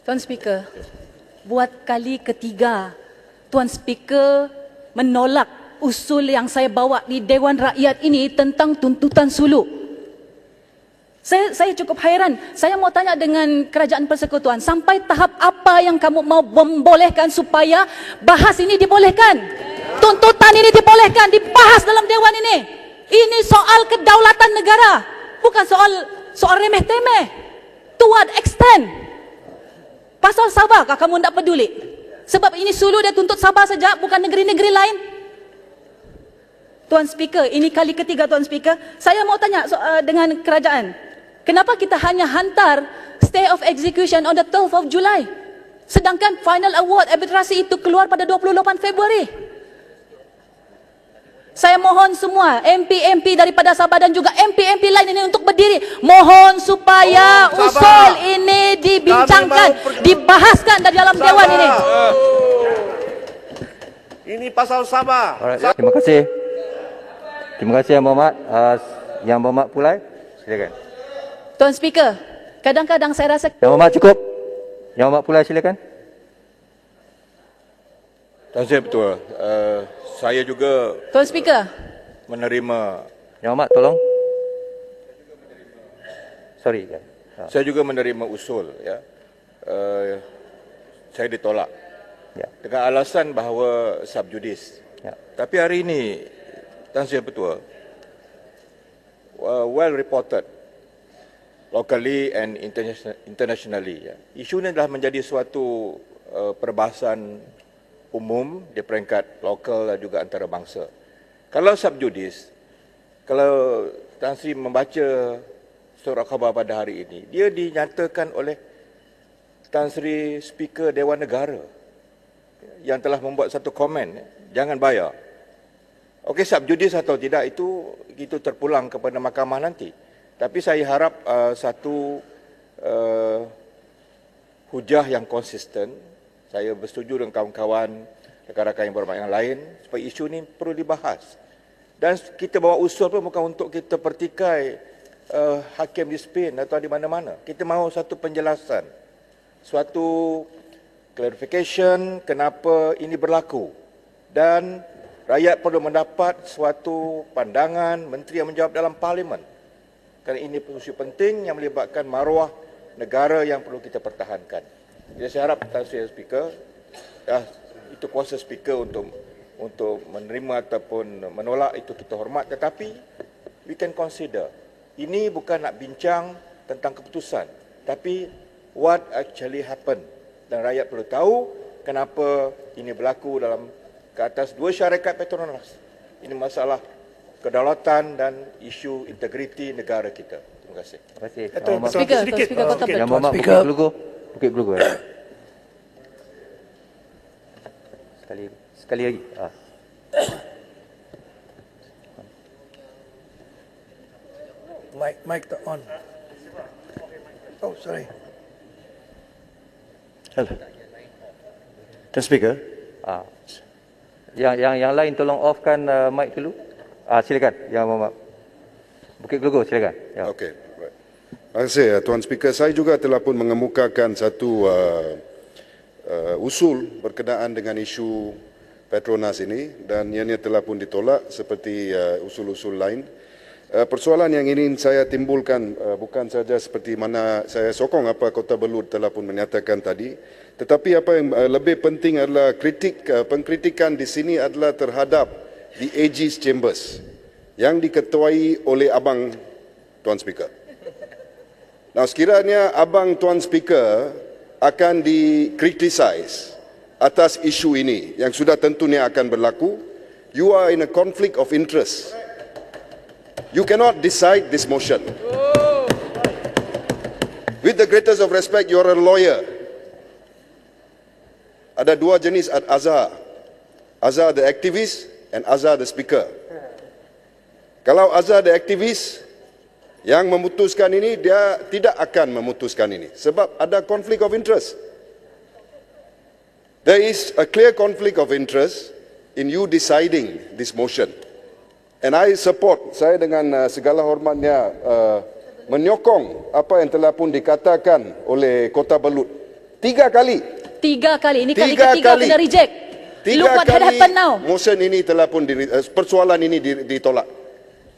Tuan Speaker, buat kali ketiga Tuan Speaker menolak usul yang saya bawa di Dewan Rakyat ini tentang tuntutan suluk. Saya cukup hairan. Saya mau tanya dengan Kerajaan Persekutuan, sampai tahap apa yang kamu mau membolehkan supaya bahas ini dibolehkan? Tuntutan ini dibolehkan, dibahas dalam Dewan ini. Ini soal kedaulatan negara, bukan soal remeh-temeh. To what extent? Pasal Sabah kah kamu tidak peduli? Sebab ini Sulu dia tuntut Sabah saja, bukan negeri-negeri lain. Tuan Speaker, ini kali ketiga Tuan Speaker. Saya mau tanya dengan kerajaan, kenapa kita hanya hantar stay of execution on the 12th of July? Sedangkan final award arbitrasi itu keluar pada 28 Februari. Saya mohon semua MP-MP daripada Sabah dan juga MP-MP lain ini untuk berdiri. Mohon supaya usul ini dibincangkan, dibahaskan dari dalam Dewan ini. Ini pasal Sabah. Alright, terima kasih. Terima kasih Yang Berhormat. Yang Berhormat Pulai, silakan. Tuan Speaker, kadang-kadang saya rasa... Yang Berhormat cukup. Yang Berhormat Pulai, silakan. Tuan Saya betul. Saya juga Tuan Speaker, menerima. Yang Berhormat tolong. Sorry. Saya juga menerima usul. Ya. Saya ditolak. Ya. Dengan alasan bahawa subjudis. Ya. Tapi hari ini, Tuan Saya betul, well reported locally and internationally. Ya. Isu ini adalah menjadi suatu perbahasan umum di peringkat lokal dan juga antarabangsa. Kalau subjudis, kalau Tan Sri membaca surat khabar pada hari ini, dia dinyatakan oleh Tan Sri Speaker Dewan Negara yang telah membuat satu komen, jangan bayar. Okey, subjudis atau tidak itu terpulang kepada mahkamah nanti. Tapi saya harap satu hujah yang konsisten. Saya bersetuju dengan kawan-kawan, rakan-rakan yang berhormat yang lain, supaya isu ini perlu dibahas. Dan kita bawa usul pun bukan untuk kita pertikai hakim di Spain atau di mana-mana. Kita mahu satu penjelasan, suatu clarification kenapa ini berlaku. Dan rakyat perlu mendapat suatu pandangan menteri yang menjawab dalam parlimen. Kerana ini isu penting yang melibatkan maruah negara yang perlu kita pertahankan. Jadi saya harap Tan Sri Speaker, itu kuasa Speaker untuk menerima ataupun menolak, itu kita hormat. Tetapi we can consider. Ini bukan nak bincang tentang keputusan, tapi what actually happened. Dan rakyat perlu tahu kenapa ini berlaku dalam ke atas dua syarikat Petronas. Ini masalah kedaulatan dan isu integriti negara kita. Terima kasih. Terima kasih. Speaker Kota Yang Berhormat Bukit Gelugur. Sekali lagi. Mic on. Oh, sorry. Hello. Tuan Speaker. Yang lain tolong offkan mic dulu. Silakan Yang Berhormat Bukit Gelugur, silakan. Ya. Okey. Terima kasih Tuan Speaker. Saya juga telah pun mengemukakan satu usul berkenaan dengan isu Petronas ini dan ianya telah pun ditolak seperti usul-usul lain. Persoalan yang ingin saya timbulkan bukan saja seperti mana saya sokong apa Kota Belud telah pun menyatakan tadi, tetapi apa yang lebih penting adalah pengkritikan di sini adalah terhadap the AG's Chambers yang diketuai oleh Abang Tuan Speaker. Nah, sekiranya Abang Tuan Speaker akan dikritisize atas isu ini yang sudah tentunya akan berlaku, you are in a conflict of interest. You cannot decide this motion. With the greatest of respect, you are a lawyer. Ada dua jenis Azhar. Azhar the activist and Azhar the speaker. Kalau Azhar the activist yang memutuskan ini, dia tidak akan memutuskan ini. Sebab ada conflict of interest. There is a clear conflict of interest in you deciding this motion. And I support, saya dengan segala hormatnya menyokong apa yang telah pun dikatakan oleh Kota Belud 3 kali. 3 kali. Ini kali Tiga ketiga kali. kena reject. 3 Look what had kali happened now. motion ini telah pun persoalan ini ditolak.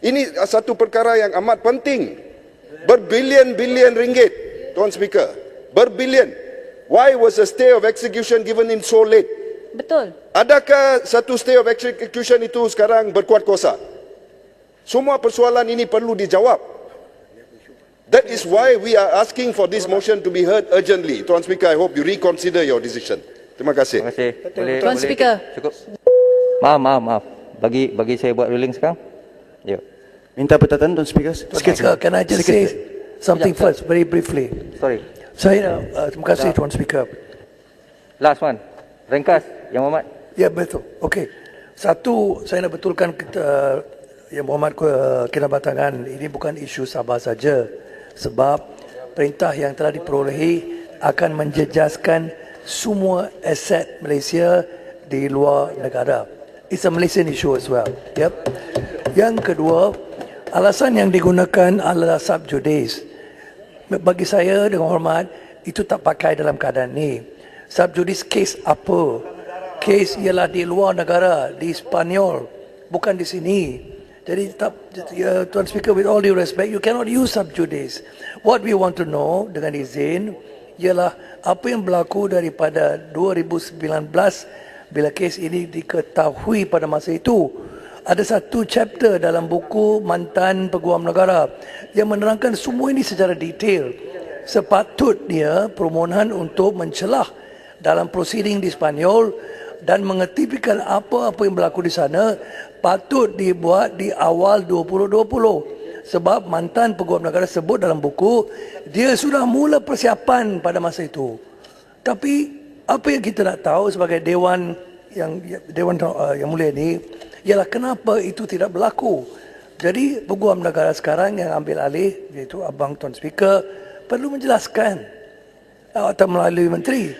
Ini satu perkara yang amat penting. Berbilion-bilion ringgit, Tuan Speaker. Berbilion. Why was a stay of execution given in so late? Betul. Adakah satu stay of execution itu sekarang berkuat kuasa? Semua persoalan ini perlu dijawab. That is why we are asking for this motion to be heard urgently. Tuan Speaker, I hope you reconsider your decision. Terima kasih. Terima kasih. Tuan Speaker. Cukup. Maaf. Bagi saya buat ruling sekarang. Ya. Minta pertanyaan Tuan Speaker. Speaker, can I just say something first, very briefly? Sorry. Saya, terima kasih Tuan Speaker. Last one. Ringkas, Yang Muhammad. Ya, betul. Okey. Satu, saya nak betulkan Yang Muhammad Kinabatangan, ini bukan isu Sabah saja. Sebab perintah yang telah diperolehi akan menjejaskan semua aset Malaysia di luar negara. It's a Malaysian issue as well. Yep. Yang kedua, alasan yang digunakan adalah sub judice. Bagi saya dengan hormat, itu tak pakai dalam keadaan ni. Sub judice case apa? Case ialah di luar negara, di Spanyol, bukan di sini. Jadi Tuan Speaker, with all due respect, you cannot use sub judice. What we want to know dengan izin ialah apa yang berlaku daripada 2019 bila kes ini diketahui pada masa itu. Ada satu chapter dalam buku Mantan Peguam Negara yang menerangkan semua ini secara detail. Sepatutnya permohonan untuk mencelah dalam prosiding di Spanyol dan mengetipkan apa-apa yang berlaku di sana patut dibuat di awal 2020. Sebab Mantan Peguam Negara sebut dalam buku, dia sudah mula persiapan pada masa itu. Tapi apa yang kita nak tahu sebagai Dewan yang mulia ini ialah kenapa itu tidak berlaku. Jadi Peguam Negara sekarang yang ambil alih, iaitu Abang Tuan Speaker, perlu menjelaskan atau melalui menteri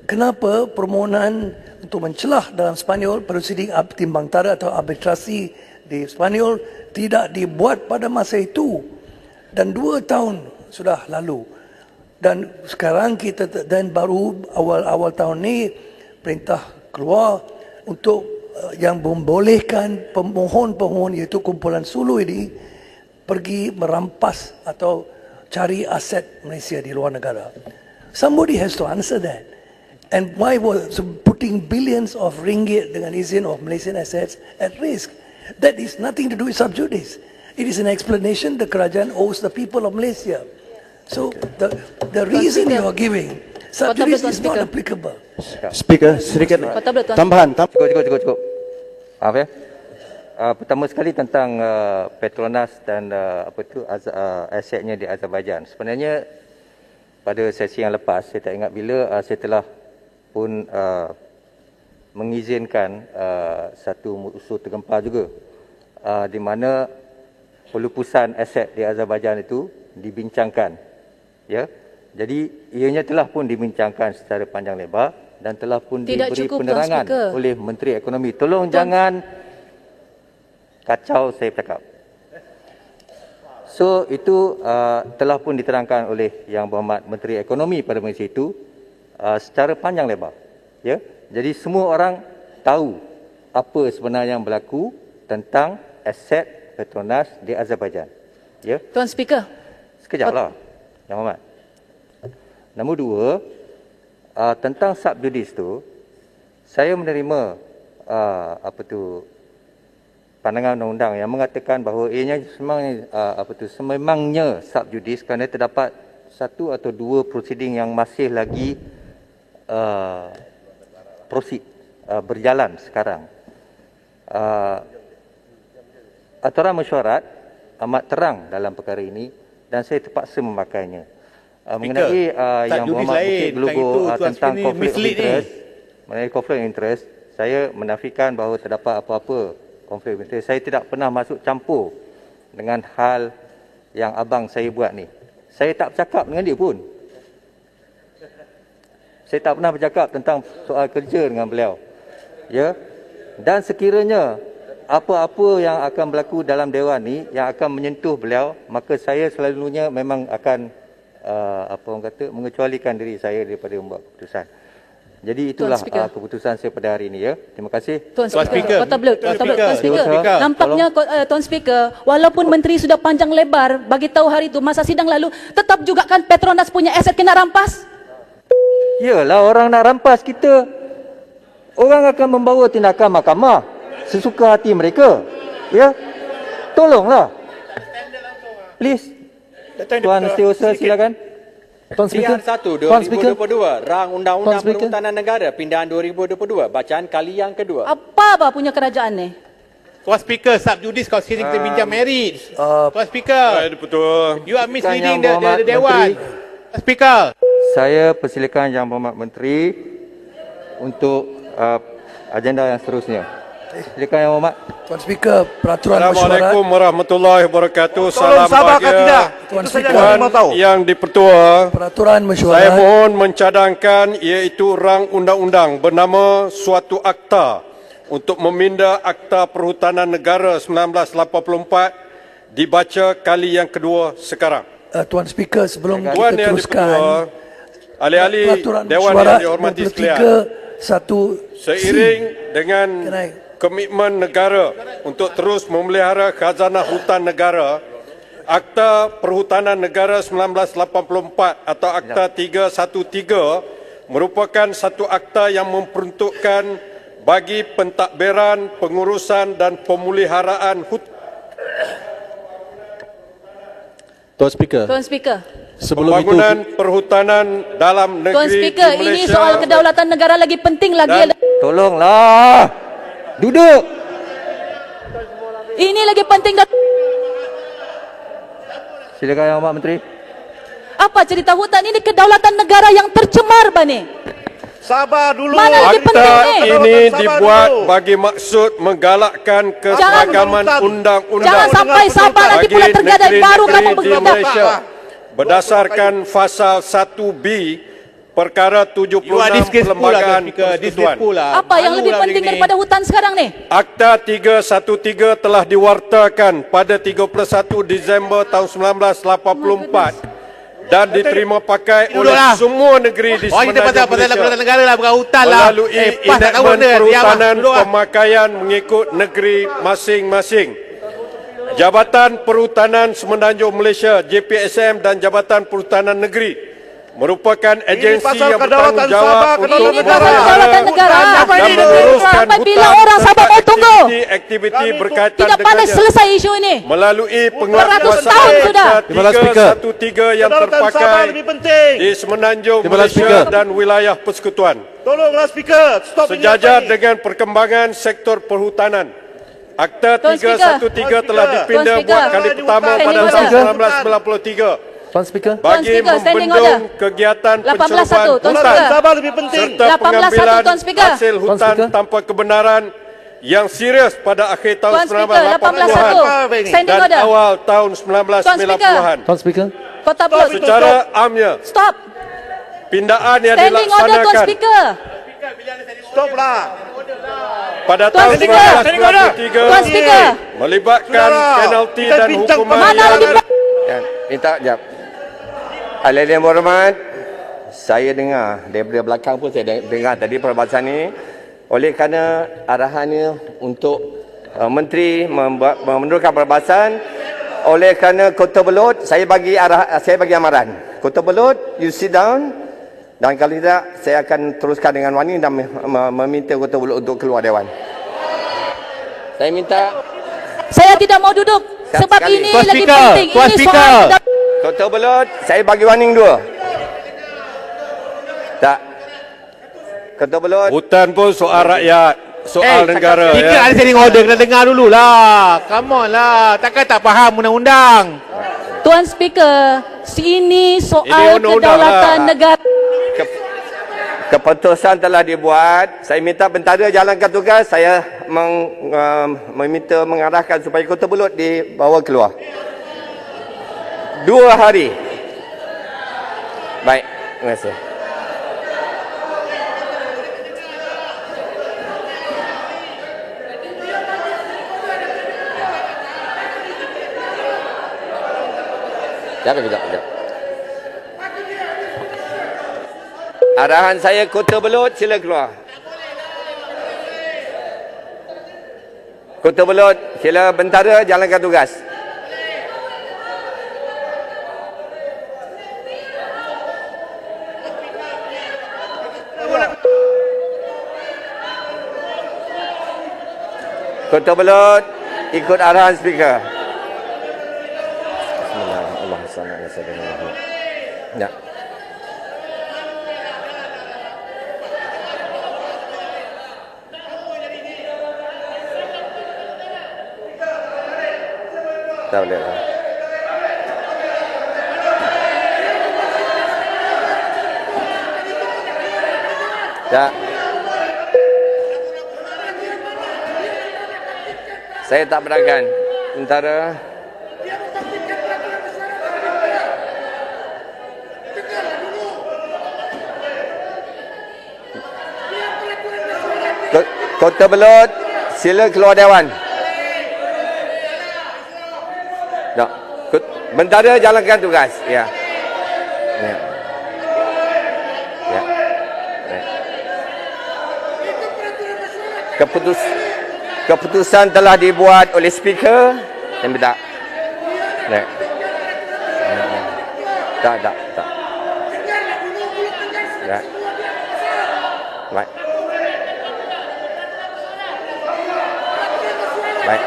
kenapa permohonan untuk mencelah dalam Spanyol, prosiding timbang tara atau arbitrasi di Spanyol tidak dibuat pada masa itu. Dan 2 tahun sudah lalu. Dan sekarang dan baru awal tahun ni perintah keluar untuk yang membolehkan pemohon-pemohon iaitu kumpulan Sulu ini pergi merampas atau cari aset Malaysia di luar negara. Somebody has to answer that. And why was putting billions of ringgit dengan izin of Malaysian assets at risk? That is nothing to do with sub judice. It is an explanation the kerajaan owes the people of Malaysia. So the reason you are giving sub judice is not applicable. Speaker, sedikit tambahan. Cukup. Maaf ya. Pertama sekali tentang Petronas dan asetnya di Azerbaijan. Sebenarnya pada sesi yang lepas, saya tak ingat bila, saya telah pun mengizinkan satu usul tergempar juga di mana pelupusan aset di Azerbaijan itu dibincangkan, ya. Jadi ianya telah pun dibincangkan secara panjang lebar dan telah pun diberi penerangan oleh Menteri Ekonomi. Tolong jangan kacau saya bercakap. So itu telah pun diterangkan oleh Yang Berhormat Menteri Ekonomi pada masa itu secara panjang lebar, ya. Jadi semua orang tahu apa sebenarnya yang berlaku tentang aset Petronas di Azerbaijan, ya. Tuan Speaker. Sekejaplah, Yang Berhormat. Nombor 2, tentang sub judice tu, saya menerima pandangan undang-undang yang mengatakan bahawa ianya sememangnya sub judice kerana terdapat 1 atau 2 proceeding yang masih lagi berjalan sekarang. Aturan mesyuarat amat terang dalam perkara ini dan saya terpaksa memakainya. Mengenai Yang Berhormat Bukit Gelugur tentang konflik interest, mengenai konflik interest, saya menafikan bahawa terdapat apa-apa konflik interest. Saya tidak pernah masuk campur dengan hal yang abang saya buat ni. Saya tak bercakap dengan dia pun. Saya tak pernah bercakap tentang soal kerja dengan beliau. Ya. Dan sekiranya apa-apa yang akan berlaku dalam dewan ni yang akan menyentuh beliau, maka saya selalunya memang akan apa orang kata, mengecualikan diri saya daripada membuat keputusan. Jadi itulah keputusan saya pada hari ini ya. Terima kasih. Tuan Speaker. Tuan Speaker. Nampaknya Tuan Speaker, walaupun menteri sudah panjang lebar bagi tahu hari itu masa sidang lalu, tetap juga kan Petronas punya aset kena rampas. Yalah, orang nak rampas kita, orang akan membawa tindakan mahkamah sesuka hati mereka. Ya. Tolonglah. Please. Tuan Setiausaha silakan. Tuan Speaker. 1 2022 Rang Undang-Undang Perhutanan Negara Pindahan 2022. Bacaan kali yang kedua. Apa punya kerajaan ni? Tuan Speaker, subjudis kalau sini kita bincang merit. Tuan Speaker. Betul. You are misleading the Dewan. Tuan Speaker. Saya persilakan Yang Berhormat Menteri untuk agenda yang seterusnya. Silakan Yang Berhormat. Tuan Speaker, peraturan mesyuarat. Assalamualaikum warahmatullahi wabarakatuh. Salam bahagia Tuan Speaker, yang dipertua. peraturan mesyuarat. Saya mohon mencadangkan iaitu rang undang-undang bernama suatu akta untuk meminda Akta Perhutanan Negara 1984 dibaca kali yang kedua sekarang. Tuan Speaker, sebelum Tuan kita yang teruskan, dipertua, ahli-ahli peraturan Dewan mesyuarat yang dihormati sekalian, 93(1)(c). seiring dengan Can I- komitmen negara untuk terus memelihara khazanah hutan negara, Akta Perhutanan Negara 1984 atau Akta 313 merupakan satu akta yang memperuntukkan bagi pentadbiran, pengurusan dan pemeliharaan hutan. Tuan Speaker. Tuan Speaker. Sebelum Pembangunan perhutanan dalam negeri Tuan Speaker, di ini Malaysia. soal kedaulatan negara lagi penting lagi. Tolonglah. Duduk. Ini lagi penting. Silakan Yang Berhormat Menteri. Apa cerita hutan ini kedaulatan negara yang tercemar bani? Sabar dulu. Mana lagi penting Akta ni? ini dibuat bagi maksud menggalakkan keseragaman undang-undang Jangan sampai sabar nanti pula terjadi baru kamu di bertindak. Malaysia berdasarkan pasal 1B Perkara 76 Perlembagaan Persekutuan. Apa yang lebih penting daripada hutan sekarang ni? Akta 313 telah diwartakan pada 31 Disember tahun 1984 dan diterima pakai oleh semua negeri di semenanjung Malaysia negara lah, bukan hutan lah. melalui enakmen perhutanan pemakaian mengikut negeri masing-masing. Jabatan Perhutanan Semenanjung Malaysia JPSM dan Jabatan Perhutanan Negeri merupakan agensi yang bertanggungjawab untuk kedaulatan negara. dan menguruskan Sampai bila orang Sabah mau tunggu? aktiviti berkaitan Tidak pandai dengannya selesai isu ini. melalui Beratus tahun sudah. penguatkuasaan 313 yang terpakai di Semenanjung Malaysia dan wilayah persekutuan. Tolonglah Speaker, stop. Sejajar dengan perkembangan sektor perhutanan, Akta 313 telah dipinda buat kali pertama pada tahun 1993 Tuan Speaker. bagi membendung kegiatan pencerobohan hutan Sabar lebih penting. serta pengambilan Tuan Speaker. hasil hutan tanpa kebenaran yang serius pada akhir tahun Tuan Speaker, 1980-an 18-1. Standing dan order. awal tahun 1990-an. Tuan Speaker. Kota Perut. Secara amnya, Stop. pindaan yang Standing order Tuan dilaksanakan Speaker. Stoplah. pada Tuan tahun Speaker. 1993 Tuan Speaker. melibatkan penalti dan hukuman Mana lagi Minta jap. Ahli yang berhormat, saya dengar daripada belakang pun saya dengar tadi perbahasan ini. Oleh kerana arahannya untuk menteri menurunkan perbahasan, oleh kerana Kota Belud, saya bagi amaran. Kota Belud, you sit down, dan kalau tidak saya akan teruskan dengan Wani dan meminta Kota Belud untuk keluar dewan. Saya minta. Saya tidak mau duduk sebab sekali. ini Tuan lagi Speaker, penting. Tuan Ini Speaker. soal Kota Belud, saya bagi warning dua. Tak. Kota Belud. hutan pun soal rakyat, soal negara. Speaker ada standing order, kena dengar dulu lah. Come on lah. Takkan tak faham undang-undang. Tuan Speaker, ini soal Ini undang-undang kedaulatan lah. negara. Keputusan telah dibuat. Saya minta bentara jalankan tugas. Saya meminta mengarahkan supaya Kota Belud dibawa keluar. 2 hari. Baik, terima kasih. Sekejap. Arahan saya Kota Belud, sila keluar. Kota Belud, sila bentara jalankan tugas. Kota Belud, ikut arahan speaker. Bismillahirrahmanirrahim. Ya. Tak boleh lah. Ya. Saya tak berakan. Tentara. Kota Belud, sila keluar Dewan. Tak. Bentara jalankan tugas. Ya. Ya. Ya. Ya. Keputusan telah dibuat oleh speaker. Saya minta. Ya. Tak. Ya. Baik. Baik.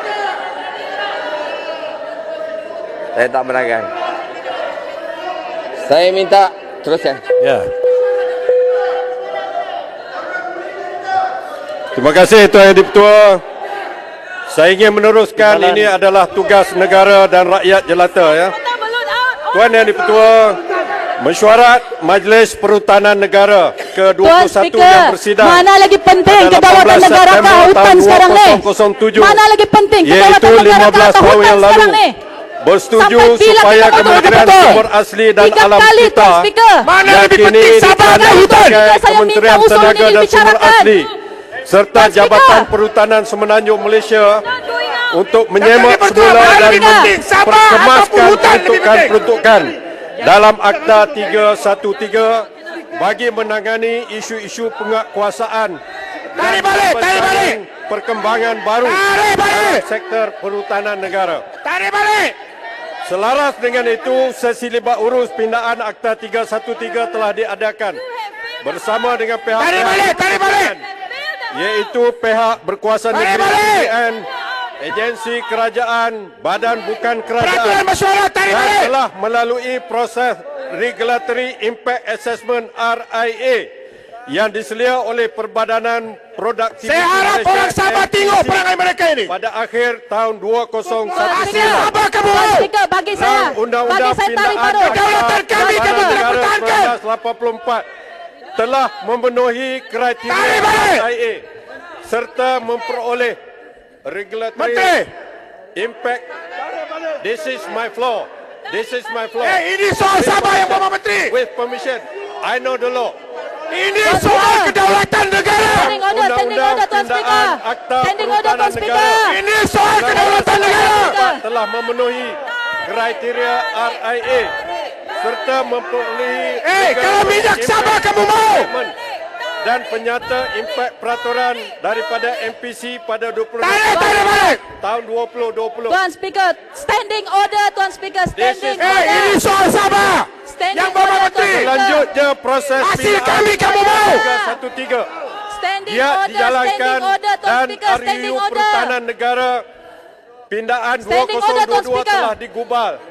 Saya tak berakan. Saya minta teruskan. Ya. Terima kasih Tuan Yang Di-Pertua. Saya ingin meneruskan ini adalah tugas negara dan rakyat jelata ya. Tuan Yang Di-Pertua, mesyuarat Majlis Perhutanan Negara ke-21 yang bersidang mana lagi penting kedaulatan negara ke hutan sekarang ni? Mana lagi penting kedaulatan negara ke hutan sekarang ni? Bersetuju supaya Kementerian Sumber Asli dan Alam kita yang kini dikandalkan Kementerian Tenaga dan Sumber Asli serta Jabatan Perhutanan Semenanjung Malaysia untuk menyemak semula dan memperkemaskan peruntukan-peruntukan dalam Akta 313 bagi menangani isu-isu penguatkuasaan dan perkembangan baru dalam sektor perhutanan negara. Selaras dengan itu, sesi libat urus pindaan Akta 313 telah diadakan bersama dengan pihak iaitu pihak berkuasa negeri PBN, agensi kerajaan, badan bukan kerajaan dan telah melalui proses Regulatory Impact Assessment RIA yang diselia oleh Perbadanan Produktiviti Saya harap orang Sabah tengok perangai mereka ini. Pada akhir tahun 2019. Apa kamu mau? Bagi saya. Undang-Undang Pindaan Kedaulatan kami kamu tidak pertahankan. 1984 telah memenuhi kriteria RIA serta memperoleh regulatory impact. This is my floor. This is my floor. Ini soal Sabah yang Bapak Menteri. With permission, I know the law. Ini soal kedaulatan negara. Undang-Undang Pindaan Akta Perhutanan Negara. Ini soal kedaulatan negara. Telah memenuhi kriteria RIA serta memperolehi kalau minyak Sabah kamu mau dan penyata impak peraturan daripada MPC pada 20 tahun 2020. Tuan Speaker, standing order Tuan Speaker, standing order. Ini soal Sabah. Yang Bapak Menteri. Selanjutnya proses hasil kami kamu mau. 313. Dia dijalankan dan RUU Perhutanan Negara Pindaan 2022 telah digubal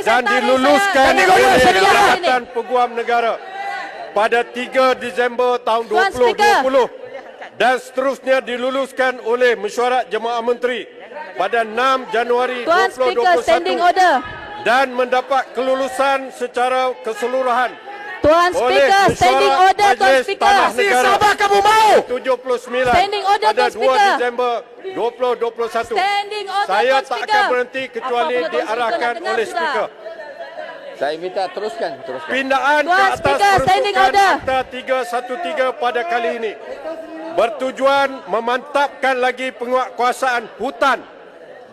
dan diluluskan oleh Jabatan Peguam Negara pada 3 Disember tahun 2020 dan seterusnya diluluskan oleh Mesyuarat Jemaah Menteri pada 6 Januari 2021 dan mendapat kelulusan secara keseluruhan Tuan Speaker, standing order Tuan Speaker. Sabah kamu mau 79 standing order pada Tuan Speaker. 2 Disember 2021. Standing order Saya Tuan tak Speaker. akan berhenti kecuali diarahkan oleh Speaker. Saya minta teruskan. Pindaan ke Tuan atas Speaker, standing peruntukan order. Akta 313 pada kali ini bertujuan memantapkan lagi penguatkuasaan hutan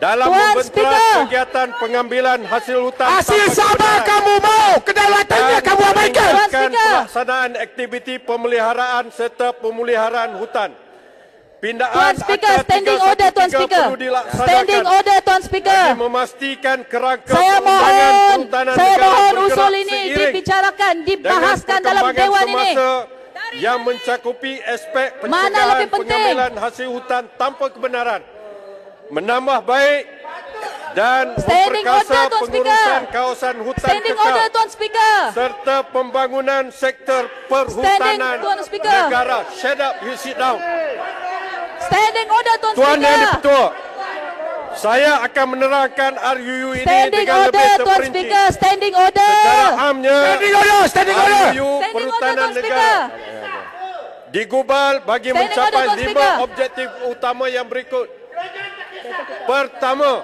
dalam membentras kegiatan pengambilan hasil hutan. Hasil Sabah kamu mau, kedaulatannya kamu abaikan. Pelaksanaan aktiviti pemeliharaan serta pemeliharaan hutan. Pindaan Tuan Speaker, standing order Tuan Speaker. Standing order Tuan Speaker. Bagi memastikan kerangka saya mohon usul ini seiring dibicarakan, dibahaskan dalam Dewan ini. Yang mencakupi aspek pencegahan pengambilan hasil hutan tanpa kebenaran, menambah baik dan memperkasa pengurusan kawasan hutan kekal serta pembangunan sektor perhutanan negara. Shut up, you sit down. Standing order Tuan Tuan Speaker. Yang di-Pertua, saya akan menerangkan RUU ini Standing dengan order, lebih Tuan terperinci. Speaker. Standing order. Secara amnya, Standing order. RUU Perhutanan Negara digubal bagi mencapai 5 objektif utama yang berikut. Pertama,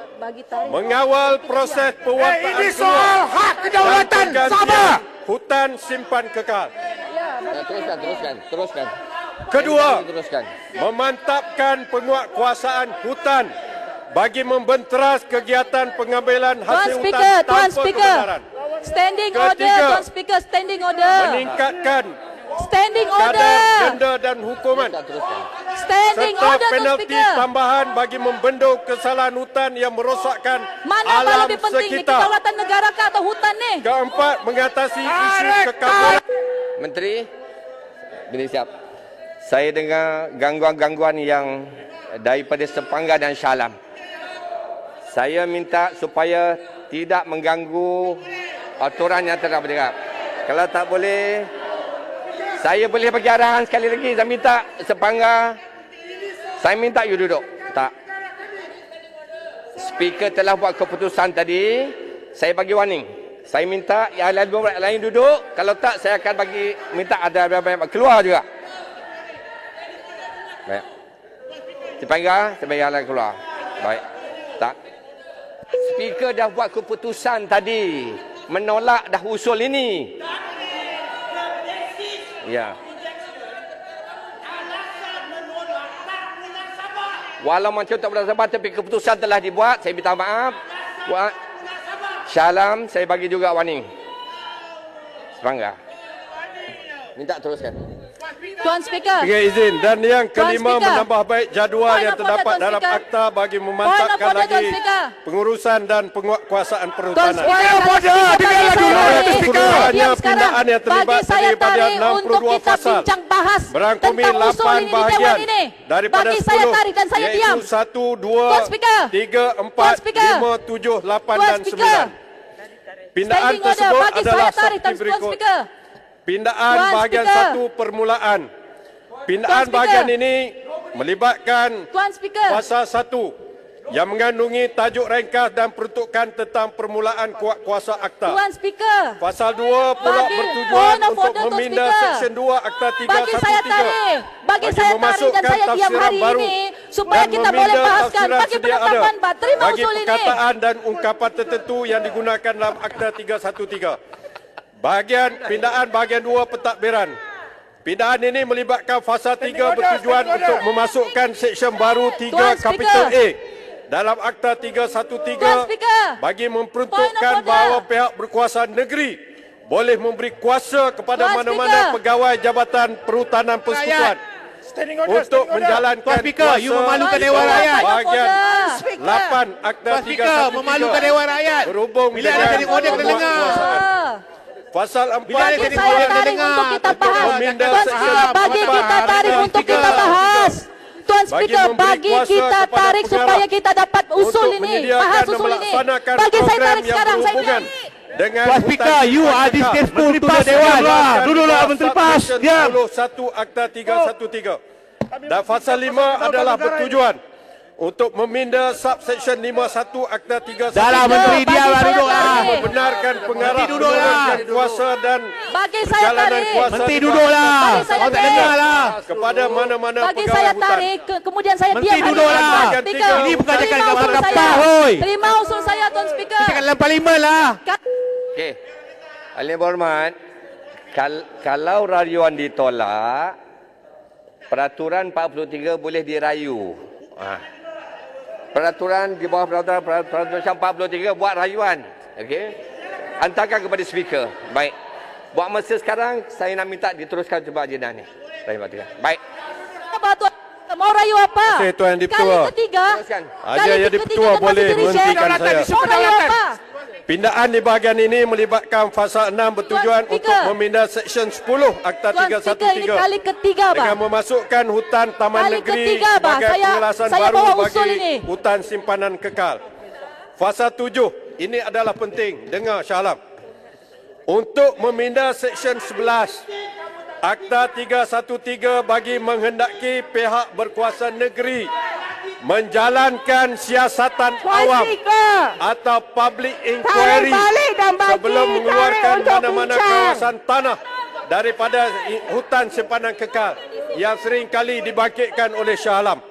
mengawal proses pewartaan ini soal hak kedaulatan Sabah. Hutan simpan kekal. Teruskan. Kedua, memantapkan penguatkuasaan hutan bagi membentras kegiatan pengambilan hasil hutan tanpa kebenaran. Standing order Tuan Speaker. Standing order. Meningkatkan standing kadar order. denda dan hukuman Standing serta order Tuan penalti Speaker. tambahan bagi membendung kesalahan hutan yang merosakkan Mana alam lebih penting ni, sekitar. kedaulatan negara kah atau hutan ni? Keempat, mengatasi isu kekaburan. Menteri, bila siap. Saya dengar gangguan-gangguan yang daripada Sepangga dan Syalam. Saya minta supaya tidak mengganggu aturan yang telah berdekat. Kalau tak boleh, saya boleh bagi arahan sekali lagi. Saya minta Sepangga, saya minta you duduk. Tak. Speaker telah buat keputusan tadi, saya bagi warning. Saya minta yang lain duduk. Kalau tak, saya akan minta ada beberapa keluar juga. Baik. Sepangga, saya bagi yang keluar. Baik. Tak. Speaker dah buat keputusan tadi. Menolak dah usul ini. Ya. Walau macam tak bersabar, tapi keputusan telah dibuat. Saya minta maaf. Syalam, saya bagi juga warning. Sepangga. Minta teruskan. Tuan Speaker. Dengan izin. Dan yang kelima, menambah baik jadual yang terdapat dalam akta bagi memantapkan lagi pengurusan dan penguatkuasaan perhutanan. Keseluruhannya pindaan yang terlibat daripada 62 pasal merangkumi 8 bahagian daripada 10, iaitu 1, 2, 3, 4, 5, 7, 8 dan 9. Pindaan tersebut adalah seperti berikut. Pindaan bahagian 1 permulaan. Pindaan bahagian ini melibatkan pasal 1 yang mengandungi tajuk ringkas dan peruntukan tentang permulaan kuasa akta. Pasal 2 pula bertujuan untuk meminda Seksyen 2 Akta 313 bagi saya tarik dan saya diam hari ini supaya kita boleh bahaskan bagi penetapan terima bagi usul ini. perkataan dan ungkapan tertentu yang digunakan dalam Akta 313. Pindaan bahagian 2 pentadbiran. Pindaan ini melibatkan fasa 3 bertujuan untuk memasukkan seksyen baru 3 kapital A dalam Akta 313 bagi memperuntukkan bahawa pihak berkuasa negeri boleh memberi kuasa kepada mana-mana pegawai Jabatan Perhutanan Persekutuan untuk menjalankan kuasa you memalukan Dewan Rakyat. bahagian 8 Akta 313 memalukan Dewan Rakyat. berhubung bila ada standing order kena dengar. Pasal 4 bagi saya tarik untuk kita bahas. Tuan Speaker, bagi kita tarik untuk kita bahas. Tuan Speaker, bagi kita tarik supaya kita dapat usul ini, bahas usul ini. Bagi saya tarik sekarang, saya tarik. Tuan Speaker, you are disgraceful to the Dewan. Duduklah Menteri PAS. Diam. 1 Akta 313. Dan pasal 5 adalah bertujuan untuk meminda subsection 51 Akta 313. Dalam Menteri diamlah, duduklah. Membenarkan pengarah penurunkan kuasa dan perjalanan kuasa. Menteri duduklah. Kau tak dengarlah. Kepada mana-mana bagi pegawai saya hutan. tarik, kemudian saya Menteri diam. duduklah. Ini bukan cakap dengan kapal, hoi. Terima usul saya, Tuan Speaker. Cakap dalam parlimen lah. Okey. Ahli berhormat, kalau rayuan ditolak, peraturan 43 boleh dirayu. peraturan di bawah peraturan 43 buat rayuan. Okey. Hantarkan kepada speaker. Baik. Buat masa sekarang saya nak minta diteruskan coba agenda ni. Baik. Apa tuan? Mau rayu apa? Tuan Dipertua. Kali ketiga. Aja ya Dipertua boleh menghentikan saya. Mau rayu apa? Pindaan di bahagian ini melibatkan fasa 6 bertujuan untuk memindah Seksyen 10 Akta 313 ini kali ketiga, dengan memasukkan hutan taman kali negeri ketiga, sebagai penjelasan saya baru bawa bagi ini. hutan simpanan kekal. Fasa 7, ini adalah penting. Dengar Shah Alam. Untuk memindah Seksyen 11 Akta 313 bagi menghendaki pihak berkuasa negeri menjalankan siasatan awam atau public inquiry sebelum mengeluarkan mana-mana kawasan tanah daripada hutan simpanan kekal yang sering kali dibangkitkan oleh Shah Alam.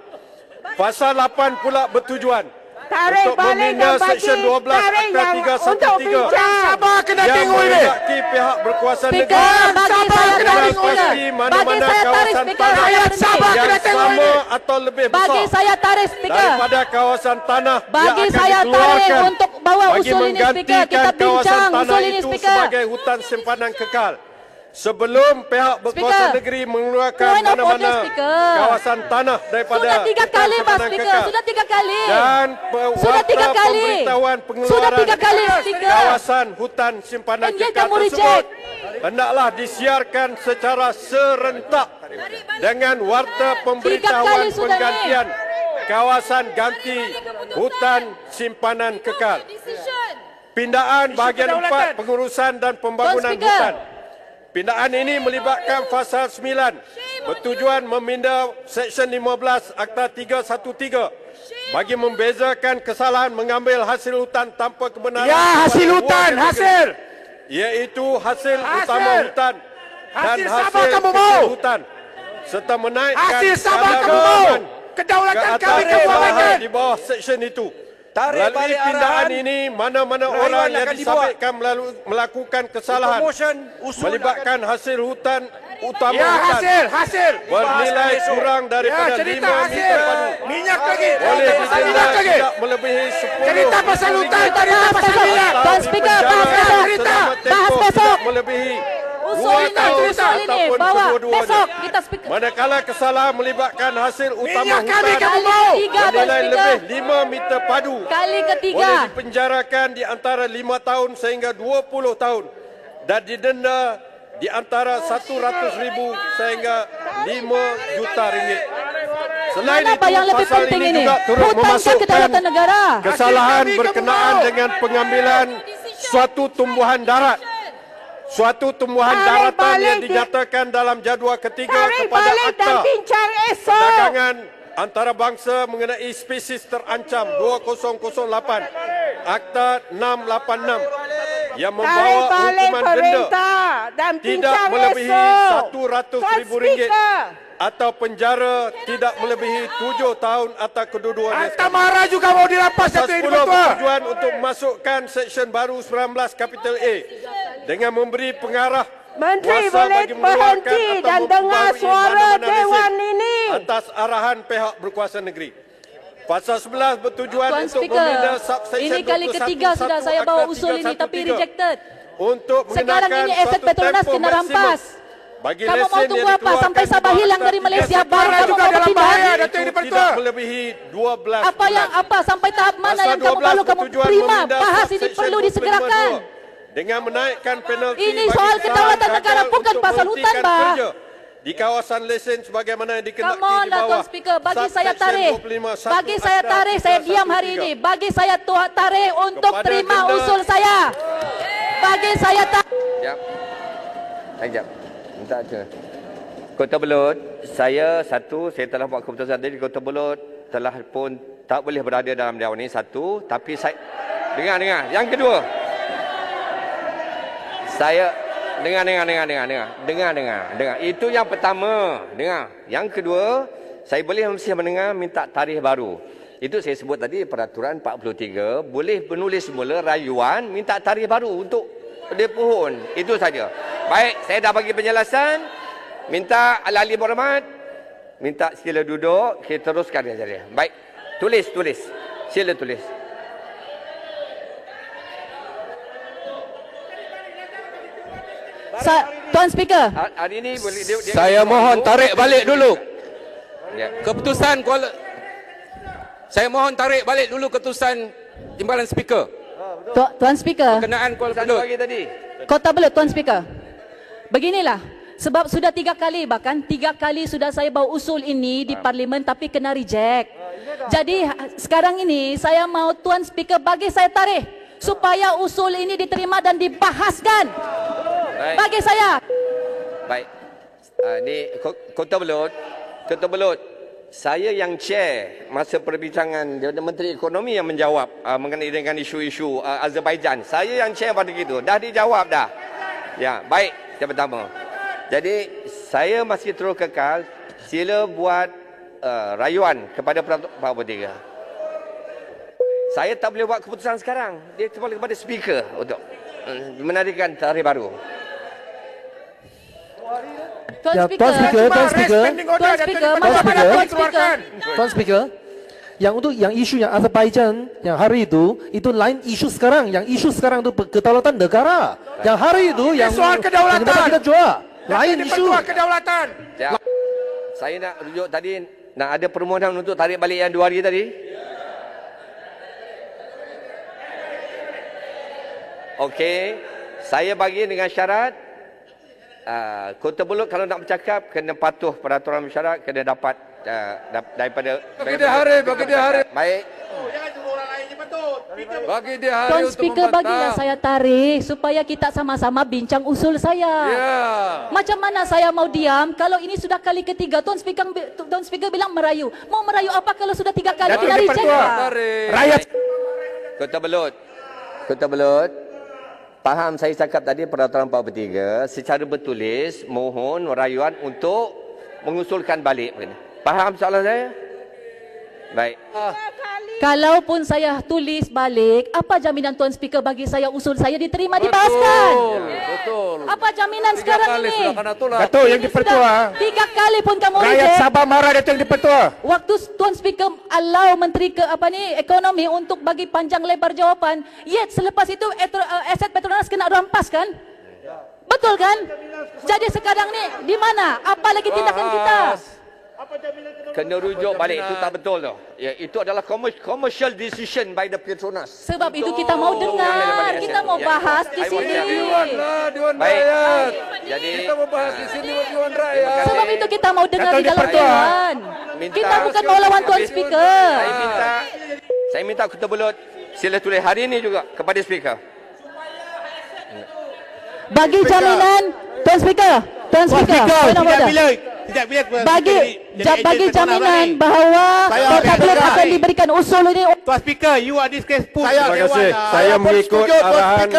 Fasa 8 pula bertujuan untuk memindah Seksyen 12 Akta 313 yang menghendaki pihak berkuasa negeri mengenal pasti mana-mana kawasan tanah yang sama atau lebih besar daripada kawasan tanah yang akan dikeluarkan bagi menggantikan kawasan tanah itu sebagai hutan simpanan kekal. Sebelum pihak berkuasa negeri mengeluarkan mana-mana kawasan tanah daripada Sudah 3 kali, Pak Speaker. Sudah 3 kali. Dan Sudah 3 kali. pemberitahuan Sudah 3 kali, pengeluaran Speaker. kawasan hutan simpanan kekal tersebut hendaklah disiarkan secara serentak dengan warta pemberitahuan penggantian kawasan ganti hutan simpanan kekal. Pindaan bahagian 4 pengurusan dan pembangunan hutan. Pindaan ini melibatkan fasa 9 bertujuan memindah Seksyen 15 Akta 313 bagi membezakan kesalahan mengambil hasil hutan tanpa kebenaran. Ya, hasil hutan, hasil. Iaitu hasil utama hutan dan hasil hutan serta menaikkan hasil Sabah kamu mau. Kedaulatan kami kamu abaikan di bawah seksyen itu. Melalui pindaan ini, mana-mana orang yang disabitkan melakukan kesalahan melibatkan hasil hutan utama hutan bernilai kurang daripada 5 meter minyak lagi boleh didenda tidak melebihi 10 cerita pasal hutan, cerita pasal minyak. Tuan Speaker, bahas besok. melebihi Usul ini, bawa besok kita speaker. manakala kesalahan melibatkan hasil utama minyak kami hutan kamu mau. bernilai lebih 5 meter padu Kali ketiga. boleh dipenjarakan di antara 5 tahun sehingga 20 tahun dan didenda di antara 100,000 sehingga 5 juta ringgit. Selain Apa itu, yang lebih pasal penting ini ini? juga turut Hutan memasukkan kedaulatan negara. kesalahan berkenaan dengan pengambilan suatu tumbuhan darat. Suatu tumbuhan daratan yang dinyatakan dalam jadual ketiga kepada Akta Perdagangan Antarabangsa mengenai spesies terancam 2008 Akta 686 yang membawa hukuman denda tidak melebihi RM100,000 atau penjara tidak melebihi 7 tahun atau kedudukannya. Akta Mara juga mau dirampas satu ini bertujuan untuk memasukkan Seksyen baru 19 Kapital A dengan memberi pengarah Menteri kuasa boleh bagi mengeluarkan berhenti atau dan dengar memperbarui suara mana-mana Dewan lesen ini. atas arahan pihak berkuasa negeri. Pasal 11 bertujuan Tuan untuk Speaker, memindah subsection ini kali 21 ketiga sudah saya bawa Akta usul ini tapi 313 rejected. untuk Sekarang mengenakan ini aset suatu Petronas tempoh kena maksimum rampas. bagi Kamu lesen mau yang tunggu apa? dikeluarkan Sampai di Sabah bawah hilang Akta dari Malaysia 313 baru kamu mau berpindah? tidak melebihi 12 Apa yang apa? Sampai tahap mana yang kamu perlu kamu terima? Bahas ini perlu disegerakan. Dengan menaikkan penalti Ini bagi soal kesalahan kedaulatan gagal negara, bukan untuk pasal hutan, menghentikan bah. kerja di kawasan lesen sebagaimana yang dikehendaki Come on di lah bawah Tuan Speaker, bagi saya subsection tarik. 25(1) Bagi saya Akta tarik, saya diam hari 313. ini. Bagi saya tarik untuk Kepada terima denda- usul saya. Bagi saya tarik. Sekejap. Minta je. Kota Belud, saya telah buat keputusan tadi. Kota Belud telah pun tak boleh berada dalam dewan ini satu. Tapi saya dengar. Yang kedua, saya dengar. Itu yang pertama. Dengar. Yang kedua, saya boleh mesti mendengar minta tarikh baru. Itu saya sebut tadi peraturan 43 boleh menulis semula rayuan minta tarikh baru untuk dia pohon. Itu saja. Baik, saya dah bagi penjelasan. Minta ahli berhormat, minta sila duduk, kita teruskan saja. Baik, tulis. Sila tulis. Tuan Speaker. Hari ini boleh dia Saya mohon tarik balik dulu. Ya. Keputusan Kuala Saya mohon tarik balik dulu keputusan Timbalan Speaker. Tuan Speaker. Berkenaan Kuala Belud. Kota Belud, Tuan Speaker. Beginilah. Sebab sudah 3 kali, bahkan 3 kali sudah saya bawa usul ini di Parlimen tapi kena reject. Jadi sekarang ini saya mau Tuan Speaker bagi saya tarikh supaya usul ini diterima dan dibahaskan. Baik. Bagi saya. Baik. Ni Kota Belud. Kota Belud. Saya yang chair masa perbincangan Menteri Ekonomi yang menjawab mengenai dengan isu-isu Azerbaijan. Saya yang chair pada gitu. Dah dijawab dah. Ya, baik. Yang pertama. Jadi saya masih terus kekal. Sila buat rayuan kepada Pak Bertiga. Saya tak boleh buat keputusan sekarang. Dia kembali kepada speaker untuk menarikan tarikh baru. Tuan Speaker, yang untuk yang isu yang Azerbaijan yang hari itu lain isu sekarang. Yang isu sekarang itu kedaulatan negara. Yang hari itu yang soal kedaulatan kita jual. Lain isu. Kedaulatan. Ya. Saya nak rujuk tadi, nak ada permohonan untuk tarik balik yang 2 hari tadi. Okey, saya bagi dengan syarat Kota Belud kalau nak bercakap kena patuh peraturan mesyuarat, kena dapat daripada bagi dia hari. Baik. Jangan suruh orang lain je patut. Bagi dia hari Tuan untuk Speaker membantah. bagilah saya tarik supaya kita sama-sama bincang usul saya. Ya. Macam mana saya mau diam kalau ini sudah kali ketiga Tuan Speaker bilang merayu. Mau merayu apa kalau sudah 3 kali kita reject? Rakyat Kota Belud. Faham saya cakap tadi peraturan 43 secara bertulis mohon rayuan untuk mengusulkan balik. Faham soalan saya? Baik. Kalaupun saya tulis balik, apa jaminan Tuan Speaker bagi saya usul saya diterima dibahaskan? Betul. Apa jaminan sekarang ini? Datuk yang dipertua. 3 kali pun kamu Rakyat reject. Sabah marah Datuk yang dipertua. Waktu Tuan Speaker allow Menteri Ekonomi untuk bagi panjang lebar jawapan, yet selepas itu aset Petronas kena rampas kan? Betul kan? Jadi sekarang ni di mana? Apa lagi tindakan kita? Kena rujuk balik, itu tak betul tu. Ya, itu adalah commercial decision by the Petronas. Sebab itu kita mau dengar, kita mau bahas di sini. Dewan Baik. Rakyat. Jadi Kita membahas di sini Dewan Rakyat. Sebab itu kita mau dengar Datuk di dalam dipertua. Dewan. Kita bukan mau lawan Tuan Speaker. Saya minta Kota Belud sila tulis hari ini juga kepada speaker. Bagi jaminan Tuan Speaker. Bagi jaminan bahawa Kota Belud akan diberikan usul ini. Tuan Speaker, you are disgraceful. Terima kasih. Saya mengikut arahan.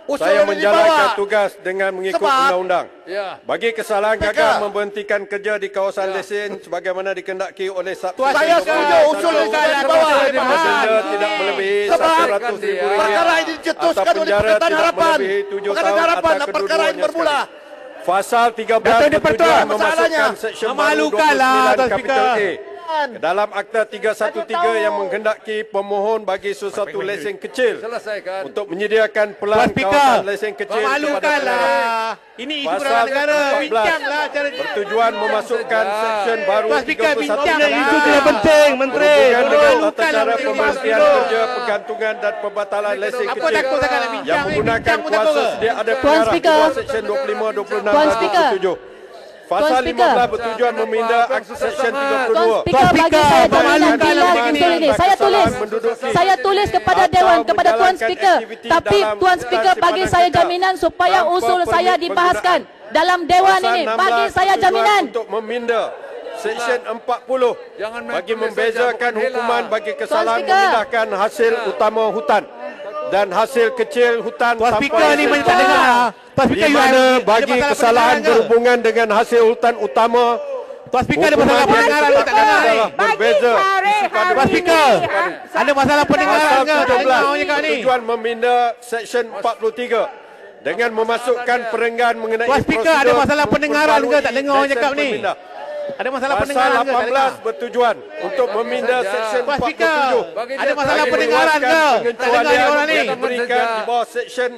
Saya menjalankan tugas dengan mengikut undang-undang. Ya. Bagi kesalahan gagal memberhentikan kerja di kawasan lesen sebagaimana dikendaki oleh Tuan, saya setuju usul saya bawa denda tidak melebihi RM100,000 perkara ini dicetuskan atau oleh penjara Perkataan tidak Harapan. melebihi 7 Perkataan tahun Harapan, atas perkara ini bermula. Pasal 13 bertujuan memasukkan seksyen baru 29 kapital A ke dalam Akta 313 yang menghendaki pemohon bagi sesuatu lesen kecil untuk menyediakan pelan kawasan lesen kecil kepada negara. Ini isu Pasal negara. 14 Bincanglah cara bertujuan memasukkan seksyen baru 31 isu tidak penting, Menteri. berhubungan dengan tata cara pemberhentian kerja, pergantungan dan pembatalan lesen Apa kecil takut sangat nak yang bincang ni? menggunakan Bincang pun kuasa takut ke? sedia ada Tuan pengarah di Speaker. bawah seksyen 25, 26 Tuan dan Speaker. 27. Pasal Tuan Speaker. 15 bertujuan meminda seksyen 32. Tuan Speaker bagi saya jaminan bila usul ini. Saya tulis kepada Dewan, kepada Tuan Speaker. Tapi Tuan Speaker bagi saya jaminan supaya usul saya dibahaskan dalam Dewan ini. Bagi saya jaminan. Untuk meminda Seksyen 40 bagi membezakan hukuman bagi kesalahan memindahkan hasil utama hutan dan hasil kecil hutan Tuan tanpa Speaker ni izin tak dengar. Tuan di Speaker, mana ada bagi masalah kesalahan pendengaran ke? berhubungan dengan hasil hutan utama Tuan Speaker ada masalah pendengaran ke? Tak dengar ni. adalah berbeza Tuan Speaker, ada masalah pendengaran Pasal ke? Tak dengar orang cakap ni. tujuan meminda Seksyen 43 dengan memasukkan perenggan mengenai Tuan Speaker, ada masalah pendengaran ke? Tak dengar orang cakap ni. Ada masalah Pasal pendengaran ke? 18 bertujuan untuk meminda Seksyen Tuan Speaker, 47. ada masalah pendengaran ke? Tak dengar ni orang ni. Yang diberikan di bawah Seksyen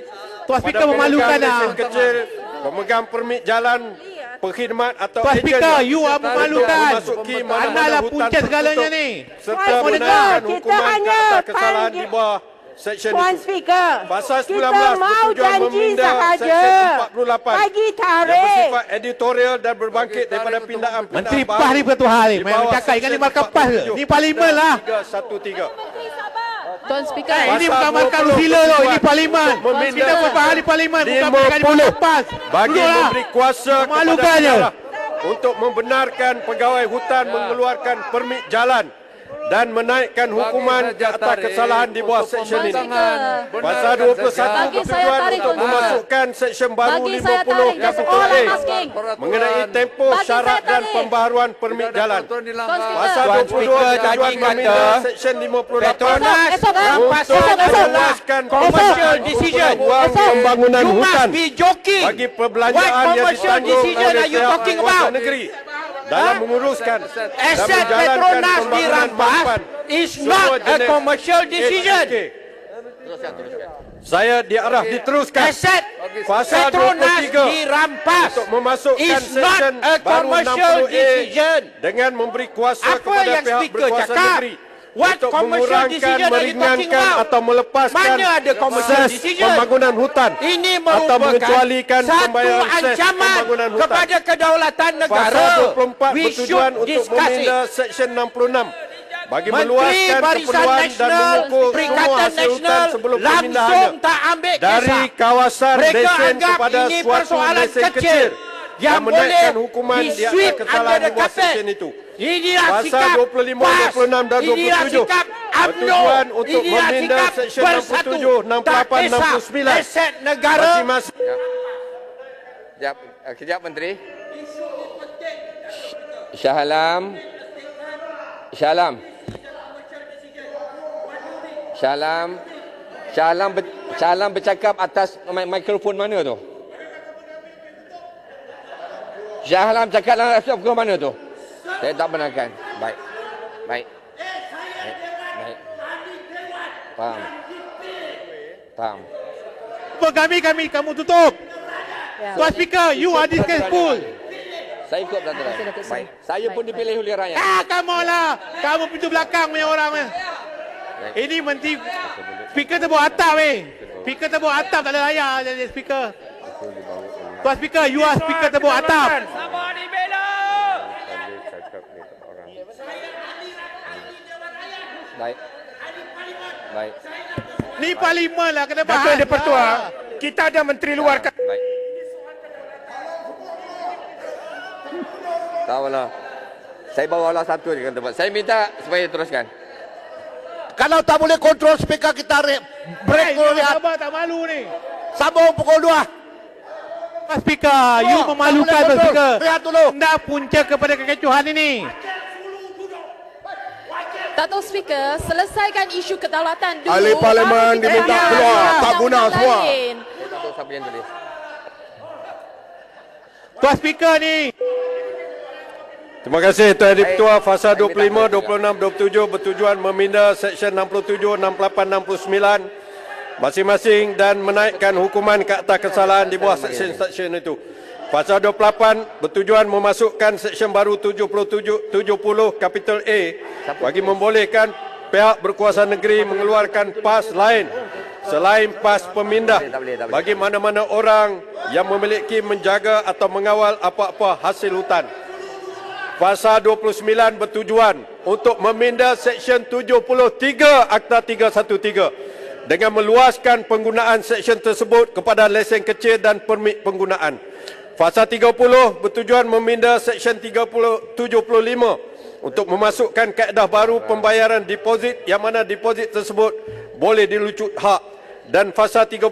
Tuan Speaker memalukan dah. lesen kecil, pemegang permit jalan, perkhidmat atau Tuan ejen Speaker, you are memalukan. memasuki mana-mana Anda lah hutan punca segalanya tertutup ni. serta Tuan menaikkan Speaker, hukuman kita ke atas kesalahan hanya di bawah Seksyen Tuan itu. Speaker, Pasal 19 kita mau bertujuan janji meminda sahaja. Seksyen 48 Bagi yang tarikh. bersifat editorial dan berbangkit daripada pindaan Menteri PAS ni betul hal ni. Memang cakap ikan ni markah PAS ke? Ni parlimen lah. 313. Tuan Speaker. Ini bukan markah Rusila tu. Ini parlimen. Kita berbahas di parlimen. Bukan markah di markah PAS. Bagi memberi kuasa kepada Memalukannya. penjara untuk membenarkan pegawai hutan mengeluarkan permit jalan dan menaikkan hukuman ke atas kesalahan di bawah Seksyen ini. Pasal 21 bertujuan untuk memasukkan Seksyen baru 50 Kapitel A mengenai tempoh syarat dan pembaharuan permit jalan. Pasal 22 bertujuan meminda Seksyen 58 untuk meluaskan commercial decision. ruang pembangunan You hutan must be joking. bagi perbelanjaan What yang commercial ditanggung decision oleh are you pihak talking berkuasa about? negeri dalam menguruskan dan Aset menjalankan Petronas pembangunan dirampas mampan is semua not a jenis commercial decision. SK. Saya diarah diteruskan. Aset Pasal Petronas 23 dirampas untuk memasukkan is not Seksyen a baru commercial 60A decision. dengan memberi kuasa Apa kepada yang pihak speaker berkuasa cakap? negeri What untuk commercial mengurangkan, decision are you talking meringankan about? atau melepaskan Mana ada commercial ses decision? pembangunan hutan Ini atau merupakan mengecualikan satu pembayaran ses ancaman pembangunan hutan. kepada kedaulatan negara. Pasal 24 We bertujuan should untuk discuss meminda it. Seksyen 66 bagi Menteri meluaskan Barisan keperluan dan Nasional, mengukur semua Perikatan hasil hutan Nasional sebelum langsung pemindahannya tak ambil dari kisah. kawasan Mereka lesen anggap kepada ini suatu persoalan lesen kecil kecil yang dan menaikkan boleh hukuman di atas di-sweep kesalahan under di the bawah carpet. Seksyen itu. Inilah Pasal sikap 25, PAS. 26 dan Inilah 27 sikap UMNO. bertujuan untuk Inilah meminda sikap Seksyen bersatu. 67, 68, Tak kisah 69 aset negara. masing-masing. Kejap Menteri. Shah Alam. Shah Alam. Shah Alam. Shah Alam bercakap atas mikrofon mana tu? Shah Alam cakap dalam mikrofon mana tu? Saya tak benarkan. Baik. Baik. Baik. Faham. Faham. Kamu tutup. Tuan Speaker, you are disgraceful. Saya ikut peraturan. Baik. Saya pun dipilih oleh rakyat. Kamu lah. Kamu pintu belakang punya orang. Ini menteri speaker terbawa atap Speaker terbawa atap tak ada layar jadi speaker. Tuan Speaker, you are speaker terbawa atap. Sabar dibela. Baik. Baik. Ni parlimen lah kena bahas. Datuk Di-Pertua, kita ada menteri luar. Baik. Tahulah. Saya bawalah satu je kan tempat. Saya minta supaya teruskan. Kalau tak boleh kontrol speaker kita break dulu lihat. Sabar tak malu ni. Sambung pukul 2. Speaker, you memalukan speaker. Lihat dulu. Anda punca kepada kekecohan ini. Datuk Speaker, selesaikan isu kedaulatan dulu. Ahli Parlimen diminta keluar. Tak guna semua. Siapa yang tulis? Tuan Speaker ni. Terima kasih Tuan Di-Pertua. Fasa 25, 26, 27 bertujuan meminda Seksyen 67, 68, 69 masing-masing dan menaikkan hukuman ke atas kesalahan di bawah seksyen itu. Pasal 28 bertujuan memasukkan Seksyen baru 70 Kapitel A bagi membolehkan pihak berkuasa negeri mengeluarkan PAS lain selain PAS pemindah bagi mana-mana orang yang memiliki, menjaga atau mengawal apa-apa hasil hutan. Pasal 29 bertujuan untuk meminda Seksyen 73 Akta 313 dengan meluaskan penggunaan seksyen tersebut kepada lesen kecil dan permit penggunaan. Pasal 30 bertujuan meminda Seksyen 75 untuk memasukkan kaedah baru pembayaran deposit yang mana deposit tersebut boleh dilucut hak. Dan pasal 31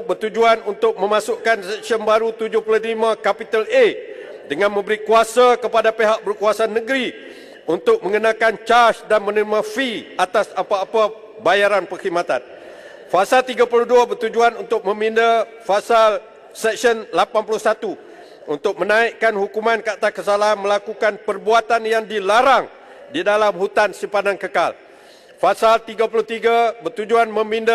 bertujuan untuk memasukkan Seksyen baru 75 Kapitel A dengan memberi kuasa kepada pihak berkuasa negeri untuk mengenakan caj dan menerima fee atas apa-apa bayaran perkhidmatan. Pasal 32 bertujuan untuk meminda pasal Seksyen 81 untuk menaikkan hukuman ke atas kesalahan melakukan perbuatan yang dilarang di dalam hutan simpanan kekal. Pasal 33 bertujuan meminda